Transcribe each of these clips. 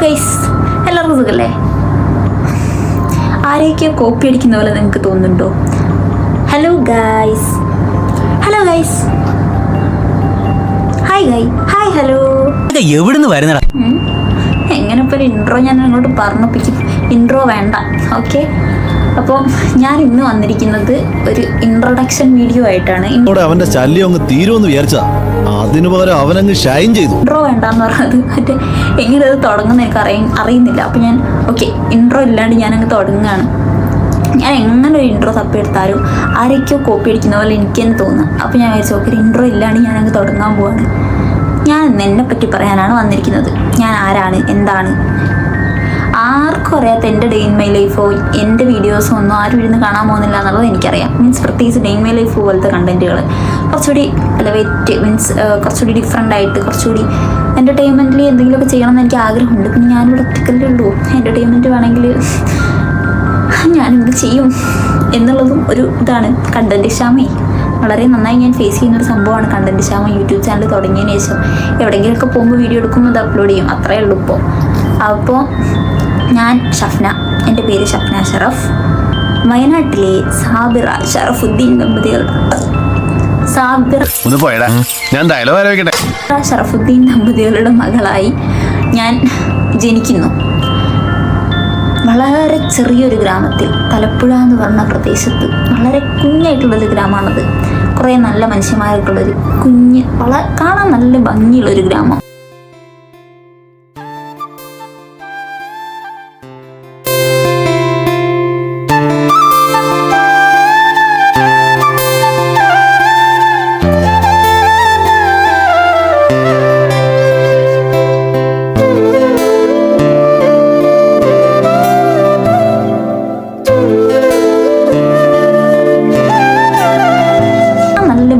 Guys, എല്ലാവർക്കും സുഖല്ലേ? ആരെയൊക്കെയോ copy അടിക്കുന്ന പോലെ നിങ്ങൾക്ക് തോന്നുന്നുണ്ടോ? Hello guys, hi hello. എവിടുന്ന് വരുന്നടാ? എങ്ങനെ ഇപ്പോൾ ഒരു ഇൻട്രോ ഞാൻ നിങ്ങളോട് പറഞ്ഞിപ്പിക്കും. ഇൻട്രോ വേണ്ട, ഓക്കെ. അപ്പോൾ ഞാൻ ഇന്ന് വന്നിരിക്കുന്നത് ഒരു ഇൻട്രൊഡക്ഷൻ വീഡിയോ ആയിട്ടാണ്. അവന്റെ ശല്യം അങ്ങ് തീരുമെന്ന് വിചാരിച്ചാ, അതിനു പകരം അവനങ്ങ് ഷൈൻ ചെയ്തു. ഇൻട്രോ വേണ്ടെന്ന് പറഞ്ഞത് മറ്റേ എങ്ങനെ അത് തുടങ്ങുന്ന എനിക്ക് അറിയുന്നില്ല. അപ്പോൾ ഞാൻ ഓക്കെ, ഇൻട്രോ ഇല്ലാണ്ട് ഞാനങ്ങ് തുടങ്ങുകയാണ്. ഞാൻ എങ്ങനെ ഒരു ഇൻട്രോ തപ്പിയെടുത്താലും ആരൊക്കെയോ കോപ്പി അടിക്കുന്ന പോലെ എനിക്ക് തന്നെ തോന്നുക. അപ്പോൾ ഞാൻ വിചാരിച്ചു ഓക്കെ, ഇൻട്രോ ഇല്ലാണ്ട് ഞാനങ്ങ് തുടങ്ങാൻ പോവാണ്. ഞാൻ എന്നെ പറ്റി പറയാനാണ് വന്നിരിക്കുന്നത്. ഞാൻ ആരാണ്, എന്താണ്, ആർക്കും അറിയാത്ത എൻ്റെ ഡേ ഇൻ മൈ ലൈഫോ എൻ്റെ വീഡിയോസോ ഒന്നും ആരും ഇരുന്ന് കാണാൻ പോകുന്നില്ല എന്നുള്ളത് എനിക്കറിയാം. മീൻസ് പ്രത്യേകിച്ച് ഡേ ഇൻ മൈ ലൈഫ് പോലത്തെ കണ്ടൻറ്റുകൾ കുറച്ചുകൂടി എലവേറ്റ്, മീൻസ് കുറച്ചുകൂടി ഡിഫറെൻ്റ് ആയിട്ട് കുറച്ചുകൂടി എൻ്റർടൈൻമെൻറ്റിൽ എന്തെങ്കിലുമൊക്കെ ചെയ്യണമെന്ന് എനിക്ക് ആഗ്രഹമുണ്ട്. പിന്നെ ഞാനിവിടെ ഒറ്റക്കല്ലേ ഉള്ളൂ. എൻ്റർടൈൻമെൻറ്റ് വേണമെങ്കിൽ ഞാനെന്ത് ചെയ്യും എന്നുള്ളതും ഒരു ഇതാണ്. കണ്ടൻറ്റ് ക്ഷാമേ വളരെ നന്നായി ഞാൻ ഫേസ് ചെയ്യുന്നൊരു സംഭവമാണ് കണ്ടൻറ്റ് ക്ഷാമം. യൂട്യൂബ് ചാനൽ തുടങ്ങിയതിന് ശേഷം എവിടെയെങ്കിലുമൊക്കെ പോകുമ്പോൾ വീഡിയോ എടുക്കുമ്പോൾ അത് അപ്ലോഡ് ചെയ്യും, അത്രയേ ഉള്ളൂ ഇപ്പോൾ. അപ്പോൾ ഞാൻ ഷഫ്ന, എൻ്റെ പേര് ഷഫ്ന ഷറഫ്. വയനാട്ടിലെ സാബിറ ഷറഫുദ്ദീൻ ദമ്പതികളുടെ മകളായി ഞാൻ ജനിക്കുന്നു. വളരെ ചെറിയൊരു ഗ്രാമത്തിൽ, തലപ്പുഴ എന്ന് പറഞ്ഞ പ്രദേശത്ത്, വളരെ കുഞ്ഞായിട്ടുള്ളൊരു ഗ്രാമമാണത്. കുറേ നല്ല മനുഷ്യന്മാരായിട്ടുള്ളൊരു കുഞ്ഞ്, കാണാൻ നല്ല ഭംഗിയുള്ളൊരു ഗ്രാമം.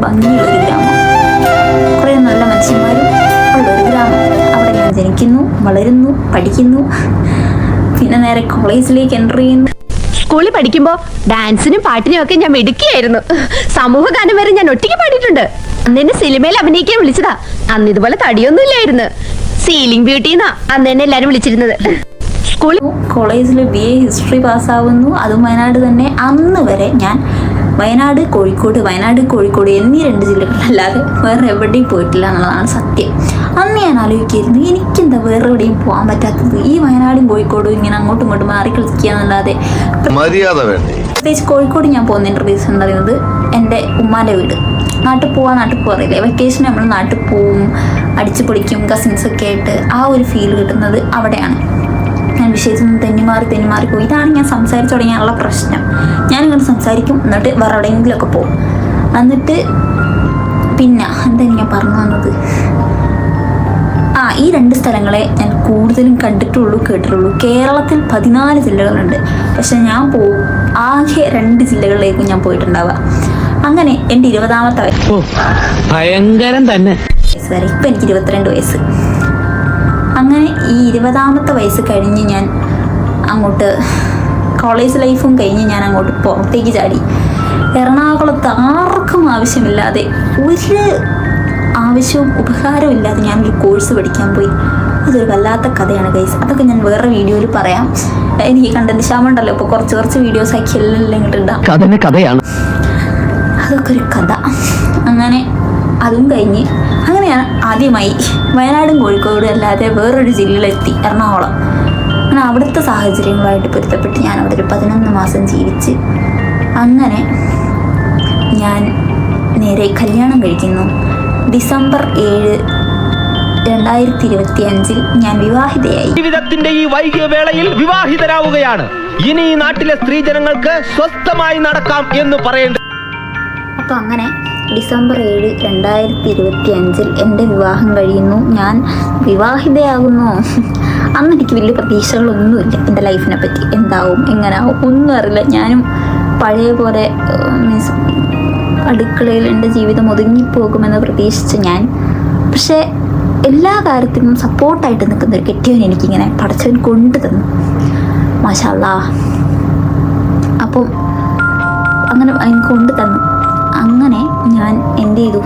ഭംഗിയുള്ളൊരു ഗ്രാമം, കുറേ നല്ല മനുഷ്യന്മാരും ഉള്ളൊരു ഗ്രാമം. അവിടെ ഞാൻ ജനിക്കുന്നു, വളരുന്നു, പഠിക്കുന്നു, പിന്നെ നേരെ കോളേജിലേക്ക് എൻ്റർ ചെയ്യുന്നു. സ്കൂളിൽ പഠിക്കുമ്പോൾ ഡാൻസിനും പാട്ടിനും ഒക്കെ ഞാൻ മിടുക്കിയായിരുന്നു. സമൂഹ ഗാനം വരെ ഞാൻ ഒറ്റയ്ക്ക് പാടിയിട്ടുണ്ട്. അന്ന് എന്നെ സിനിമയിൽ അഭിനയിക്കാൻ വിളിച്ചതാ. അന്ന് ഇതുപോലെ തടിയൊന്നും ഇല്ലായിരുന്നു. സീലിംഗ് ബ്യൂട്ടി എന്നാ അന്ന് എന്നെ എല്ലാവരും വിളിച്ചിരുന്നത്. കോളേജിൽ BA ഹിസ്റ്ററി പാസ്സാവുന്നു, അതും വയനാട് തന്നെ. അന്ന് വരെ ഞാൻ വയനാട് കോഴിക്കോട് എന്നീ 2 ജില്ലകളിലല്ലാതെ വേറെ എവിടെയും പോയിട്ടില്ല എന്നുള്ളതാണ് സത്യം. അന്ന് ഞാൻ ആലോചിക്കായിരുന്നു, എനിക്കെന്താ വേറെ എവിടെയും പോകാൻ പറ്റാത്തത്? ഈ വയനാടും കോഴിക്കോടും ഇങ്ങനെ അങ്ങോട്ടും ഇങ്ങോട്ടും മാറി കളിക്കുക എന്നല്ലാതെ. പ്രത്യേകിച്ച് കോഴിക്കോട് ഞാൻ പോകുന്നതിൻ്റെ റീസൺ എന്ന് പറയുന്നത് എൻ്റെ ഉമ്മാൻ്റെ വീട്. നാട്ടിൽ പോകാറില്ലേ, വെക്കേഷൻ നമ്മൾ നാട്ടിൽ പോവും, അടിച്ചു പൊളിക്കും കസിൻസൊക്കെ ആയിട്ട്. ആ ഒരു ഫീൽ കിട്ടുന്നത് അവിടെയാണ്. ഞാൻ വിഷയത്തിൽ നിന്ന് തെന്നിമാറി പോയി. ഇതാണ് ഞാൻ സംസാരിച്ചു തുടങ്ങിയാനുള്ള പ്രശ്നം. ഞാനിങ്ങനെ സംസാരിക്കും, എന്നിട്ട് വേറെ എവിടെയെങ്കിലുമൊക്കെ പോകും. എന്നിട്ട് പിന്നെ എന്താ ഞാൻ പറഞ്ഞു വന്നത്, ഈ 2 സ്ഥലങ്ങളെ ഞാൻ കൂടുതലും കണ്ടിട്ടുള്ളൂ, കേട്ടിട്ടുള്ളൂ. കേരളത്തിൽ 14 ജില്ലകളുണ്ട്, പക്ഷെ ഞാൻ ആകെ 2 ജില്ലകളിലേക്കും ഞാൻ പോയിട്ടുണ്ടാവുക. അങ്ങനെ എൻ്റെ 20ാമത്തെ ഭയങ്കരം തന്നെ വരെ, ഇപ്പം എനിക്ക് 22 വയസ്സ്. അങ്ങനെ ഈ 20ാമത്തെ വയസ്സ് കഴിഞ്ഞ് ഞാൻ അങ്ങോട്ട് കോളേജ് ലൈഫും കഴിഞ്ഞ് ഞാൻ അങ്ങോട്ട് പുറത്തേക്ക് ചാടി. എറണാകുളത്ത് ആർക്കും ആവശ്യമില്ലാതെ, ഒരു ആവശ്യവും ഉപകാരവും ഇല്ലാതെ ഞാനൊരു കോഴ്സ് പഠിക്കാൻ പോയി. അതൊരു വല്ലാത്ത കഥയാണ് ഗൈസ്. അതൊക്കെ ഞാൻ വേറെ വീഡിയോയിൽ പറയാം. എനിക്ക് കണ്ടന്റ് ക്ഷാമം ഉണ്ടല്ലോ, ഇപ്പോൾ കുറച്ച് വീഡിയോസ് ആക്കി എല്ലാം ഇങ്ങോട്ടിടാം. കഥയാണ് അതൊക്കെ ഒരു കഥ. അങ്ങനെ അതും കഴിഞ്ഞ് അങ്ങനെ ഞാൻ ആദ്യമായി വയനാടും കോഴിക്കോടും അല്ലാതെ വേറൊരു ജില്ലയിലെത്തി, എറണാകുളം. അങ്ങനെ അവിടുത്തെ സാഹചര്യങ്ങളുമായിട്ട് പൊരുത്തപ്പെട്ട് ഞാൻ അവിടെ ഒരു 11 മാസം ജീവിച്ച്. അങ്ങനെ ഞാൻ നേരെ കല്യാണം കഴിക്കുന്നു. ഡിസംബർ 7, 2025 ഞാൻ വിവാഹിതയായി. ജീവിതത്തിന്റെ ഈ വൈകിയ വേളയിൽ വിവാഹിതരാവുകയാണ്. ഇനി ഈ നാട്ടിലെ സ്ത്രീജനങ്ങൾക്ക് സ്വസ്ഥമായി നടക്കാം എന്ന് പറയേണ്ടത്. അപ്പോൾ അങ്ങനെ ഡിസംബർ 7, 2025 എൻ്റെ വിവാഹം കഴിയുന്നു. ഞാൻ വിവാഹിതയാകുന്നു. അന്ന് എനിക്ക് വലിയ പ്രതീക്ഷകളൊന്നുമില്ല എൻ്റെ ലൈഫിനെ പറ്റി. എന്താവും, എങ്ങനാവും ഒന്നും അറിയില്ല. ഞാനും പഴയ പോലെ മീൻസ് അടുക്കളയിൽ എൻ്റെ ജീവിതം ഒതുങ്ങിപ്പോകുമെന്ന് പ്രതീക്ഷിച്ച് ഞാൻ. പക്ഷേ എല്ലാ കാര്യത്തിനും സപ്പോർട്ടായിട്ട് നിൽക്കുന്ന ഒരു കെട്ടിയവൻ എനിക്കിങ്ങനെ പടച്ചവൻ കൊണ്ടു തന്നു, മാഷാ അല്ലാഹ്. അപ്പം അങ്ങനെ എനിക്ക് കൊണ്ടു തന്നു. അങ്ങനെ ഞാൻ എന്ത് ചെയ്തു,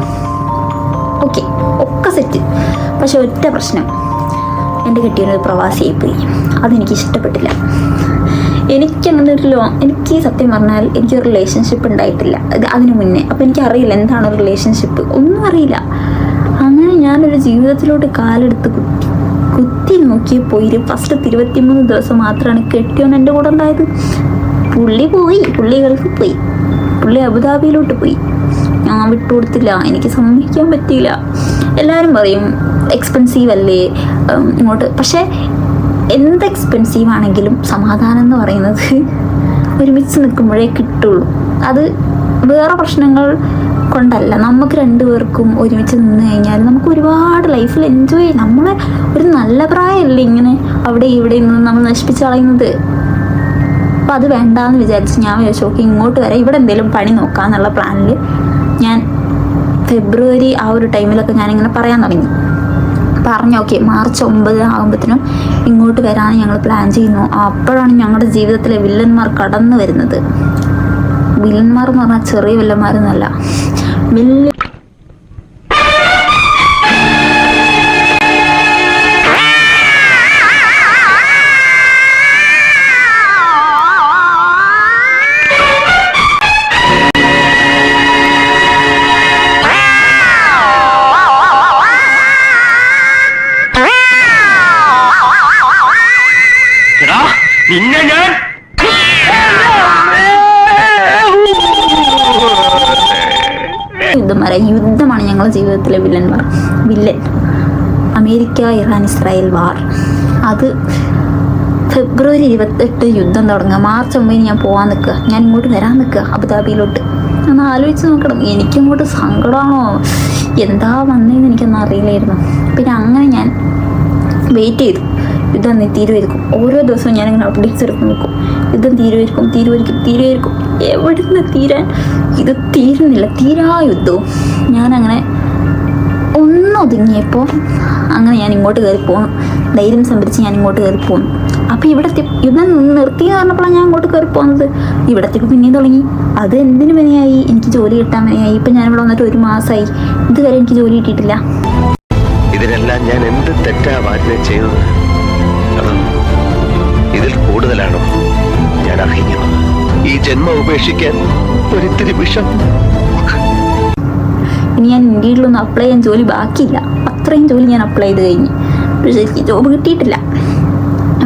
ഓക്കെ ഒക്കെ സെറ്റ്. പക്ഷെ ഒറ്റ പ്രശ്നം, എൻ്റെ കെട്ടിയൊരു പ്രവാസിയായി പോയി. അതെനിക്ക് ഇഷ്ടപ്പെട്ടില്ല. എനിക്കങ്ങനെ എനിക്ക് സത്യം പറഞ്ഞാൽ എനിക്കൊരു റിലേഷൻഷിപ്പ് ഉണ്ടായിട്ടില്ല അതിനു മുന്നേ. അപ്പോൾ എനിക്കറിയില്ല എന്താണ് റിലേഷൻഷിപ്പ്, ഒന്നും അറിയില്ല. അങ്ങനെ ഞാനൊരു ജീവിതത്തിലോട്ട് കാലെടുത്ത് കുത്തി നോക്കിയപ്പോൾ ഫസ്റ്റ് 23 ദിവസം മാത്രമാണ് കെട്ടിയോൻ എൻ്റെ കൂടെ ഉണ്ടായത്. പുള്ളി ഗൾഫിൽ പോയി, പുള്ളി അബുദാബിയിലോട്ട് പോയി. ഞാൻ വിട്ടുകൊടുത്തില്ല, എനിക്ക് സമ്മതിക്കാൻ പറ്റിയില്ല. എല്ലാവരും പറയും എക്സ്പെൻസീവ് അല്ലേ ഇങ്ങോട്ട്. പക്ഷേ എന്ത് എക്സ്പെൻസീവ് ആണെങ്കിലും സമാധാനം എന്ന് പറയുന്നത് ഒരുമിച്ച് നിൽക്കുമ്പോഴേ കിട്ടുള്ളൂ. അത് വേറെ പ്രശ്നങ്ങൾ കൊണ്ടല്ല, നമുക്ക് രണ്ടുപേർക്കും ഒരുമിച്ച് നിന്ന് കഴിഞ്ഞാൽ നമുക്ക് ഒരുപാട് ലൈഫിൽ എൻജോയ് ചെയ്യാം. നമ്മളെ ഒരു നല്ല പ്രായമല്ലേ ഇങ്ങനെ അവിടെ ഇവിടെ നിന്ന് നമ്മൾ നശിപ്പിച്ച് കളയുന്നത്. അപ്പം അത് വേണ്ടാന്ന് വിചാരിച്ച് ഞാൻ വിചാരിച്ചു ഓക്കെ ഇങ്ങോട്ട് വരാം, ഇവിടെ എന്തെങ്കിലും പണി നോക്കാമെന്നുള്ള പ്ലാനിൽ ഞാൻ ഫെബ്രുവരി ആ ഒരു ടൈമിലൊക്കെ ഞാനിങ്ങനെ പറയാൻ തുടങ്ങി. പറഞ്ഞു ഓക്കെ മാർച്ച് 9 ആകുമ്പോഴത്തേനും ഇങ്ങോട്ട് വരാൻ ഞങ്ങൾ പ്ലാൻ ചെയ്യുന്നു. അപ്പോഴാണ് ഞങ്ങളുടെ ജീവിതത്തിലെ വില്ലന്മാർ കടന്നു വരുന്നത്. വില്ലന്മാർ എന്ന് പറഞ്ഞാൽ ചെറിയ വില്ലന്മാരെന്നല്ല, വലിയ നിന്നെ ഞാൻ യുദ്ധമാണ് ഞങ്ങളുടെ ജീവിതത്തിലെ വില്ലൻ. അമേരിക്ക ഇറാൻ ഇസ്രായേൽ വാർ. അത് ഫെബ്രുവരി 28 യുദ്ധം തുടങ്ങുക. മാർച്ച് 9 ഞാൻ പോകാൻ നിൽക്കുക, ഞാൻ ഇങ്ങോട്ട് വരാൻ നിൽക്കുക അബുദാബിയിലോട്ട്. ഒന്ന് ആലോചിച്ച് നോക്കണം, എനിക്കങ്ങോട്ട് സങ്കടമാണോ എന്താ വന്നതെന്ന് എനിക്കൊന്നും അറിയില്ലായിരുന്നു. പിന്നെ അങ്ങനെ ഞാൻ വെയിറ്റ് ചെയ്തു, യുദ്ധം തീരുമായിരിക്കും. ഓരോ ദിവസവും ഞാനിങ്ങനെ അപ്ഡേറ്റ്സ് എടുത്ത് നോക്കും, യുദ്ധം തീരുമായിരിക്കും. എവിടെ നിന്ന് തീരാൻ, ഇത് തീരുന്നില്ല, തീരാ യുദ്ധവും. ഞാനങ്ങനെ ഒന്നൊതുങ്ങിയപ്പോൾ അങ്ങനെ ഞാൻ ഇങ്ങോട്ട് കയറി പോന്നു, ധൈര്യം സംഭരിച്ച് ഞാൻ ഇങ്ങോട്ട് കയറി പോന്നു. അപ്പോൾ ഇവിടത്തെ യുദ്ധം നിർത്തി പറഞ്ഞപ്പോഴാണ് ഞാൻ ഇങ്ങോട്ട് കയറി പോകുന്നത്. ഇവിടത്തേക്ക് പിന്നെയും തുടങ്ങി. അത് എന്തിനു വിനയായി, എനിക്ക് ജോലി കിട്ടാൻ വിനയായി. ഇപ്പം ഞാനിവിടെ വന്നിട്ട് 1 മാസമായി, ഇതുവരെ എനിക്ക് ജോലി കിട്ടിയിട്ടില്ല. ഇതിനെല്ലാം ഞാൻ എന്ത് തെറ്റാ വാറ്റിനെ ചെയ്തത്? ഇതിൽ കൂടുതലാണോ ഞാൻ അർഹിക്കുന്നത്? ഈ ജന്മം ഉപേക്ഷിക്കാൻ ഒരിത്തിരി വിഷം. ഇനി ഞാൻ ഇന്ത്യയിലൊന്നും അപ്ലൈ ചെയ്യാൻ ജോലി ബാക്കിയില്ല. അത്രയും ജോലി ഞാൻ അപ്ലൈ ചെയ്ത് കഴിഞ്ഞ്, പക്ഷേ എനിക്ക് ജോബ് കിട്ടിയിട്ടില്ല.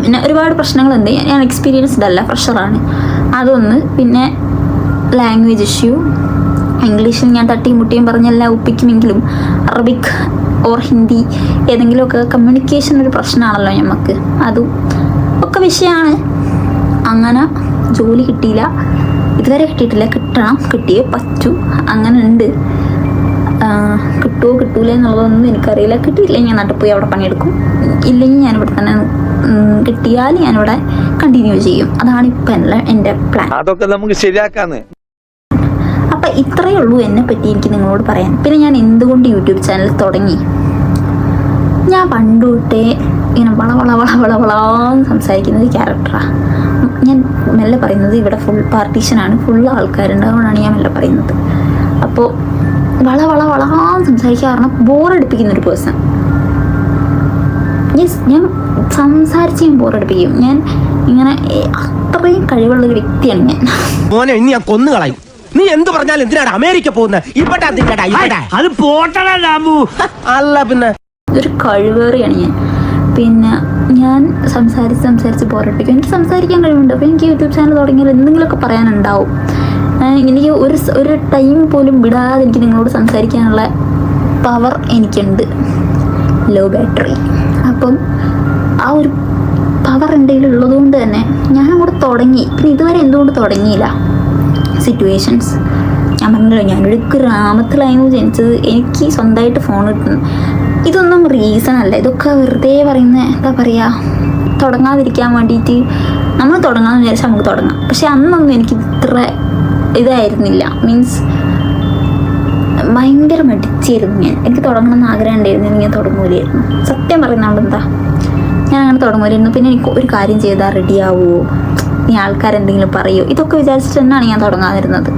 പിന്നെ ഒരുപാട് പ്രശ്നങ്ങളുണ്ട്. ഞാൻ എക്സ്പീരിയൻസ്ഡ് അല്ല, ഫ്രഷറാണ്, അതൊന്ന്. പിന്നെ ലാംഗ്വേജ് ഇഷ്യൂ, ഇംഗ്ലീഷിൽ ഞാൻ തട്ടിയും മുട്ടിയും പറഞ്ഞെല്ലാം ഒപ്പിക്കുമെങ്കിലും അറബിക് ഓർ ഹിന്ദി ഏതെങ്കിലുമൊക്കെ കമ്മ്യൂണിക്കേഷൻ ഒരു പ്രശ്നമാണല്ലോ നമുക്ക്, അതും ഒക്കെ വിഷയമാണ്. അങ്ങനെ ജോലി കിട്ടിയില്ല, ഇതുവരെ കിട്ടിയിട്ടില്ല. കിട്ടിയേ പറ്റൂ, അങ്ങനെ ഉണ്ട്. കിട്ടുമോ കിട്ടൂല എന്നുള്ളതൊന്നും എനിക്കറിയില്ല. കിട്ടിയില്ലെങ്കിൽ ഞാൻ നാട്ടിൽ പോയി അവിടെ പണിയെടുക്കും, ഇല്ലെങ്കിൽ ഞാനിവിടെ തന്നെ, കിട്ടിയാൽ ഞാനിവിടെ കണ്ടിന്യൂ ചെയ്യും. അതാണ് ഇപ്പം എൻ്റെ പ്ലാൻ. അതൊക്കെ നമുക്ക് ശരിയാക്കാന്ന്. അപ്പം ഇത്രയേ ഉള്ളൂ എന്നെ പറ്റി എനിക്ക് നിങ്ങളോട് പറയാൻ. പിന്നെ ഞാൻ എന്തുകൊണ്ട് യൂട്യൂബ് ചാനൽ തുടങ്ങി, ഞാൻ പണ്ട് തൊട്ടേ ഇങ്ങനെ വളവളാന്ന് സംസാരിക്കുന്നത് ക്യാരക്ടറാണ്. ഞാൻ മെല്ലെ പറയുന്നത് ഇവിടെ ഫുൾ പാർട്ടീഷനാണ്, ഫുൾ ആൾക്കാരുണ്ട്, അതുകൊണ്ടാണ് ഞാൻ മെല്ലെ പറയുന്നത്. അപ്പോൾ വളവളാന്ന് സംസാരിക്കുക കാരണം ബോറടിപ്പിക്കുന്നൊരു പേഴ്സൺ. ഞാൻ സംസാരിച്ച് ഞാൻ ബോറടിപ്പിക്കും. ഞാൻ ഇങ്ങനെ അത്രയും കഴിവുള്ളൊരു വ്യക്തിയാണ് ഞാൻ. മോനെ ഇനി ഞാൻ കൊന്നു കളയും. നീ എന്ത് പറഞ്ഞാലും എന്തിനാണ് അമേരിക്ക പോകുന്നത്? അത് പോട്ടടാ ലാബു. അല്ല പിന്നെ ഒരു കഴിവേറിയാണ് ഞാൻ. പിന്നെ ഞാൻ സംസാരിച്ച് ബോറടിപ്പിക്കും. എനിക്ക് സംസാരിക്കാൻ കഴിവുണ്ട്. അപ്പോൾ എനിക്ക് യൂട്യൂബ് ചാനൽ തുടങ്ങിയാൽ എന്തെങ്കിലുമൊക്കെ പറയാനുണ്ടാവും. എനിക്ക് ഒരു ടൈം പോലും വിടാതെ എനിക്ക് നിങ്ങളോട് സംസാരിക്കാനുള്ള പവർ എനിക്കുണ്ട്, ലോ ബാറ്ററി. അപ്പം ആ ഒരു പവർ എൻ്റെ കയ്യിലുള്ളതുകൊണ്ട് തന്നെ ഞാനങ്ങോട്ട് തുടങ്ങി. പിന്നെ ഇതുവരെ എന്തുകൊണ്ട് തുടങ്ങിയില്ല, സിറ്റുവേഷൻസ്. ഞാൻ പറഞ്ഞല്ലോ ഞാനൊരു ഗ്രാമത്തിലായിരുന്നു ജനിച്ചത്, എനിക്ക് സ്വന്തമായിട്ട് ഫോൺ കിട്ടുന്നു. ഇതൊന്നും റീസൺ അല്ല, ഇതൊക്കെ വെറുതെ പറയുന്ന എന്താ പറയുക, തുടങ്ങാതിരിക്കാൻ വേണ്ടിയിട്ട്. നമ്മൾ തുടങ്ങാമെന്ന് വിചാരിച്ചാൽ നമുക്ക് തുടങ്ങാം. പക്ഷെ അന്നൊന്നും എനിക്ക് ഇത്ര ഇതായിരുന്നില്ല, മീൻസ് ഭയങ്കര മടിച്ചായിരുന്നു ഞാൻ. എനിക്ക് തുടങ്ങണമെന്ന് ആഗ്രഹം ഉണ്ടായിരുന്നു, ഞാൻ തുടങ്ങൂലായിരുന്നു. സത്യം പറയുന്നത് എന്താ, ഞാൻ അങ്ങനെ തുടങ്ങൂലായിരുന്നു. പിന്നെ എനിക്ക് ഒരു കാര്യം ചെയ്താൽ റെഡിയാവുമോ, ഈ ആൾക്കാരെന്തെങ്കിലും പറയുമോ, ഇതൊക്കെ വിചാരിച്ചിട്ട് തന്നെയാണ് ഞാൻ തുടങ്ങാതിരുന്നത്.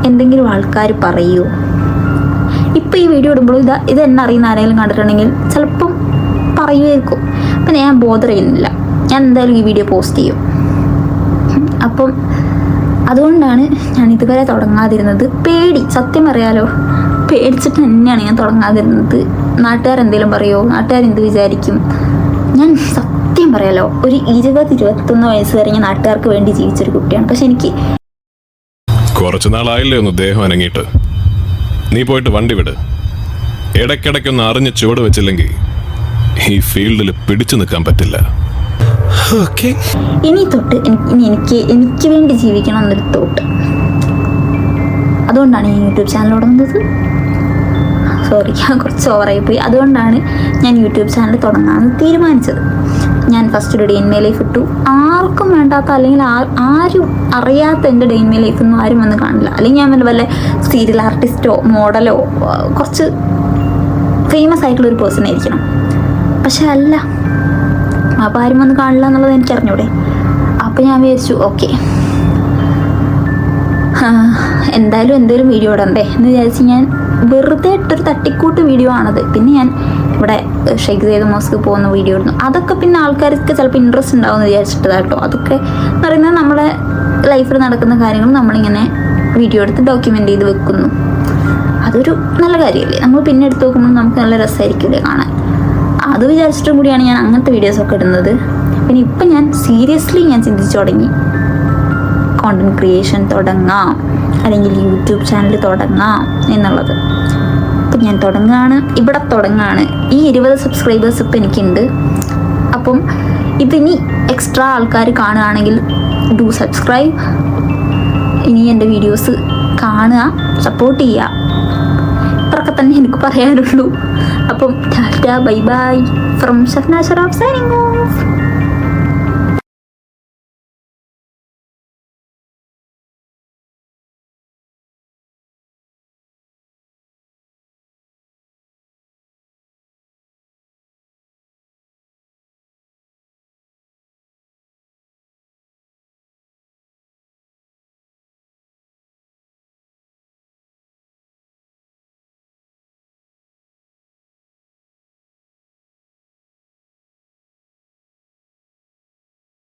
എന്തെങ്കിലും ആൾക്കാർ പറയുമോ. ഇപ്പോൾ ഈ വീഡിയോ ഇടുമ്പോഴും ഇത് എന്നെ അറിയുന്ന ആരെങ്കിലും കണ്ടിട്ടുണ്ടെങ്കിൽ ചിലപ്പം പറയുമായിരിക്കും. അപ്പം ഞാൻ ബോധർ ചെയ്യുന്നില്ല, ഞാൻ എന്തായാലും ഈ വീഡിയോ പോസ്റ്റ് ചെയ്യും. അപ്പം അതുകൊണ്ടാണ് ഞാൻ ഇതുവരെ തുടങ്ങാതിരുന്നത്. പേടി, സത്യം അറിയാലോ, പേടിച്ചിട്ട് തന്നെയാണ് ഞാൻ തുടങ്ങാതിരുന്നത്. നാട്ടുകാരെന്തെങ്കിലും പറയുമോ, നാട്ടുകാരെന്ത് വിചാരിക്കും. ഞാൻ സത്യം പറയാലോ, ഒരു 20-21 വയസ്സ് വരെ ഞാൻ നാട്ടുകാർക്ക് വേണ്ടി ജീവിച്ചൊരു കുട്ടിയാണ്. പക്ഷെ എനിക്ക് കുറച്ചു നാളായില്ലേ ഒന്ന് ദേഹം അനങ്ങിയിട്ട്. നീ പോയിട്ട് വണ്ടി വിട്. ഇടയ്ക്കിടയ്ക്കൊന്ന് അറിഞ്ഞ് ചുവട് വെച്ചില്ലെങ്കിൽ ഈ ഫീൽഡിൽ പിടിച്ചു നിൽക്കാൻ പറ്റില്ല. ഇനി തൊട്ട് എനിക്ക് വേണ്ടി ജീവിക്കണം എന്നൊരു തോട്ട്. അതുകൊണ്ടാണ് ഞാൻ യൂട്യൂബ് ചാനൽ തുടങ്ങുന്നത്. സോറി, ഞാൻ കുറച്ച് ഓവറായി പോയി. അതുകൊണ്ടാണ് ഞാൻ യൂട്യൂബ് ചാനൽ തുടങ്ങാമെന്ന് തീരുമാനിച്ചത്. ഞാൻ ഫസ്റ്റ് ഒരു ഡേ ഇൻ മൈ ലൈഫ് ഇട്ടു. ആർക്കും വേണ്ടാത്ത, അല്ലെങ്കിൽ ആരും അറിയാത്ത എൻ്റെ ഡേ ഇൻ മൈ ലൈഫൊന്നും ആരും വന്ന് കാണില്ല. അല്ലെങ്കിൽ ഞാൻ വല്ല സീരിയൽ ആർട്ടിസ്റ്റോ മോഡലോ കുറച്ച് ഫേമസ് ആയിട്ടുള്ളൊരു പേഴ്സൺ ആയിരിക്കണം. പക്ഷെ അല്ല, അപ്പോൾ ആരും വന്ന് കാണില്ല എന്നുള്ളത് എനിക്ക് അറിഞ്ഞൂടെ. അപ്പോൾ ഞാൻ വിചാരിച്ചു ഓക്കെ, എന്തായാലും എന്തെങ്കിലും വീഡിയോ ഇടണ്ടേ എന്ന് വിചാരിച്ച് ഞാൻ വെറുതെ ഇട്ടൊരു തട്ടിക്കൂട്ട് വീഡിയോ ആണത്. പിന്നെ ഞാൻ ഇവിടെ ഷെയ്ഖ് സയ്യിദ് മോസ്ക് പോകുന്ന വീഡിയോ ഇടുന്നു. അതൊക്കെ പിന്നെ ആൾക്കാർക്ക് ചിലപ്പോൾ ഇൻട്രസ്റ്റ് ഉണ്ടാവും എന്ന് വിചാരിച്ചിട്ട് കേട്ടോ. അതൊക്കെ എന്ന് പറയുന്നത് നമ്മുടെ ലൈഫിൽ നടക്കുന്ന കാര്യങ്ങൾ നമ്മളിങ്ങനെ വീഡിയോ എടുത്ത് ഡോക്യുമെൻ്റ് ചെയ്ത് വെക്കുന്നു. അതൊരു നല്ല കാര്യമല്ലേ, നമ്മൾ പിന്നെ എടുത്ത് നോക്കുമ്പോൾ നമുക്ക് നല്ല രസമായിരിക്കില്ലേ കാണാൻ. അത് വിചാരിച്ചിട്ടും കൂടിയാണ് ഞാൻ അങ്ങനത്തെ വീഡിയോസൊക്കെ ഇടുന്നത്. പിന്നെ ഇപ്പം ഞാൻ സീരിയസ്ലി ഞാൻ ചിന്തിച്ചു തുടങ്ങി, കോണ്ടന്റ് ക്രിയേഷൻ തുടങ്ങാം, അല്ലെങ്കിൽ യൂട്യൂബ് ചാനൽ തുടങ്ങാം എന്നുള്ളത്. അപ്പം ഞാൻ ഇവിടെ തുടങ്ങുകയാണ്. ഈ 20 സബ്സ്ക്രൈബേഴ്സ് ഇപ്പം എനിക്കുണ്ട്. അപ്പം ഇതിനി എക്സ്ട്രാ ആൾക്കാർ കാണുകയാണെങ്കിൽ ഡു സബ്സ്ക്രൈബ്. ഇനി എൻ്റെ വീഡിയോസ് കാണുക, സപ്പോർട്ട് ചെയ്യുക. ഇത്രയൊക്കെ തന്നെ എനിക്ക് പറയാനുള്ളൂ. അപ്പം ടാറ്റ bye bye from Shafna Sharaf signing of.